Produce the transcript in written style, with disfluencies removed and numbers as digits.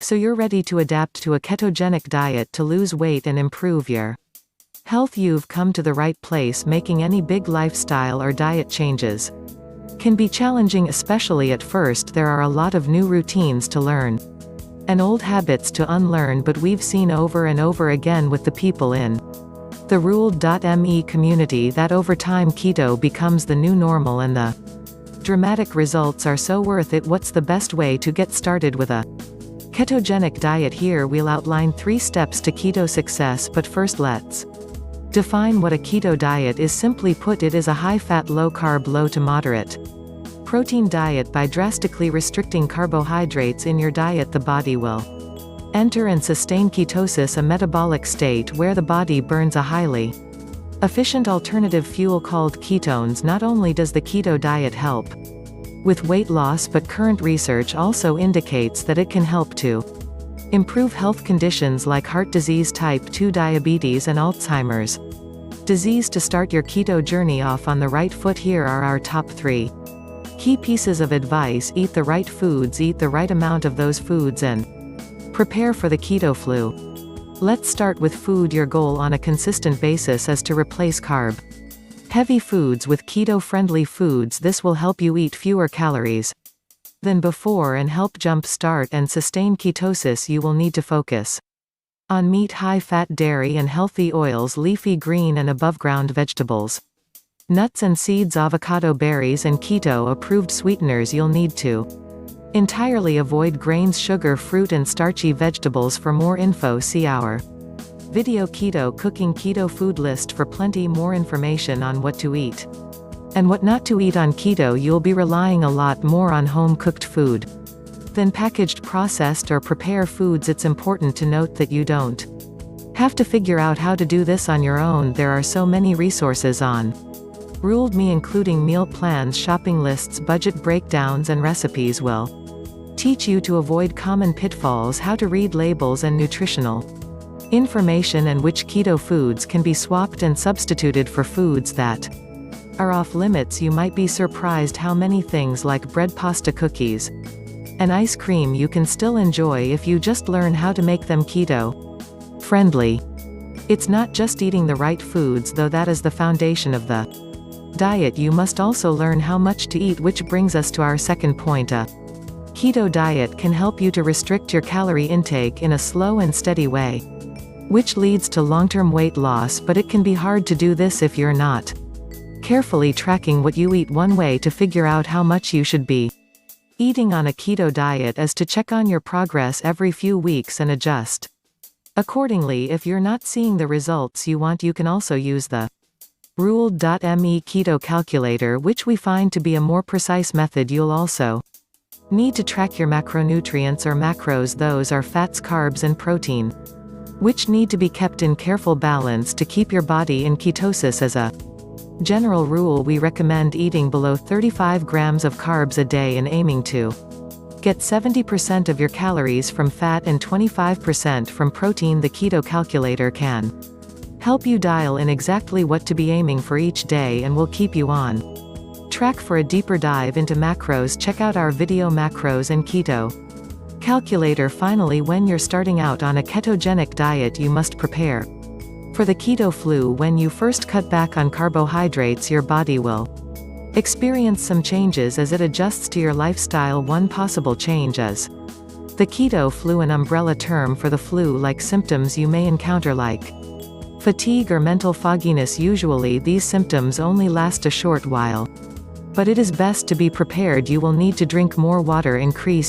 So you're ready to adapt to a ketogenic diet to lose weight and improve your health. You've come to the right place. Making any big lifestyle or diet changes can be challenging, especially at first. There are a lot of new routines to learn and old habits to unlearn, but we've seen over and over again with the people in the Ruled.me community that over time keto becomes the new normal, and the dramatic results are so worth it. What's the best way to get started with a ketogenic diet? Here we'll outline 3 steps to keto success, but first let's define what a keto diet is. Simply put, it is a high-fat, low-carb, low to moderate protein diet. By drastically restricting carbohydrates in your diet, the body will enter and sustain ketosis, a metabolic state where the body burns a highly efficient alternative fuel called ketones. Not only does the keto diet help with weight loss, but current research also indicates that it can help to improve health conditions like heart disease, type 2 diabetes, and Alzheimer's disease. To start your keto journey off on the right foot, here are our top 3 key pieces of advice. Eat the right foods, eat the right amount of those foods, and prepare for the keto flu. Let's start with food. Your goal on a consistent basis is to replace carb-heavy foods with keto-friendly foods. This will help you eat fewer calories than before and help jump-start and sustain ketosis. You will need to focus on meat, high-fat dairy, and healthy oils, leafy green and above-ground vegetables, nuts and seeds, avocado, berries, and keto-approved sweeteners. You'll need to entirely avoid grains, sugar, fruit, and starchy vegetables. For more info, see our video Keto Cooking Keto Food List for plenty more information on what to eat and what not to eat on keto. You'll be relying a lot more on home-cooked food than packaged, processed, or prepare foods. It's important to note that you don't have to figure out how to do this on your own. There are so many resources on Ruled.me, including meal plans, shopping lists, budget breakdowns, and recipes. Will teach you to avoid common pitfalls, how to read labels and nutritional information, and which keto foods can be swapped and substituted for foods that are off limits. You might be surprised how many things like bread, pasta, cookies, and ice cream you can still enjoy if you just learn how to make them keto friendly. It's not just eating the right foods, though that is the foundation of the diet. You must also learn how much to eat, which brings us to our second point. A keto diet can help you to restrict your calorie intake in a slow and steady way, which leads to long-term weight loss, but it can be hard to do this if you're not carefully tracking what you eat. One way to figure out how much you should be eating on a keto diet is to check on your progress every few weeks and adjust accordingly. If you're not seeing the results you want, you can also use the Ruled.me keto calculator, which we find to be a more precise method. You'll also need to track your macronutrients or macros. Those are fats, carbs, and protein, which need to be kept in careful balance to keep your body in ketosis. As a general rule, we recommend eating below 35 grams of carbs a day and aiming to get 70% of your calories from fat and 25% from protein. The keto calculator can help you dial in exactly what to be aiming for each day and will keep you on track. For a deeper dive into macros, check out our video Macros and Keto Calculator. Finally, when you're starting out on a ketogenic diet, you must prepare for the keto flu. When you first cut back on carbohydrates, your body will experience some changes as it adjusts to your lifestyle. One possible change is the keto flu, an umbrella term for the flu-like symptoms you may encounter, like fatigue or mental fogginess. Usually these symptoms only last a short while, but it is best to be prepared. You will need to drink more water, increase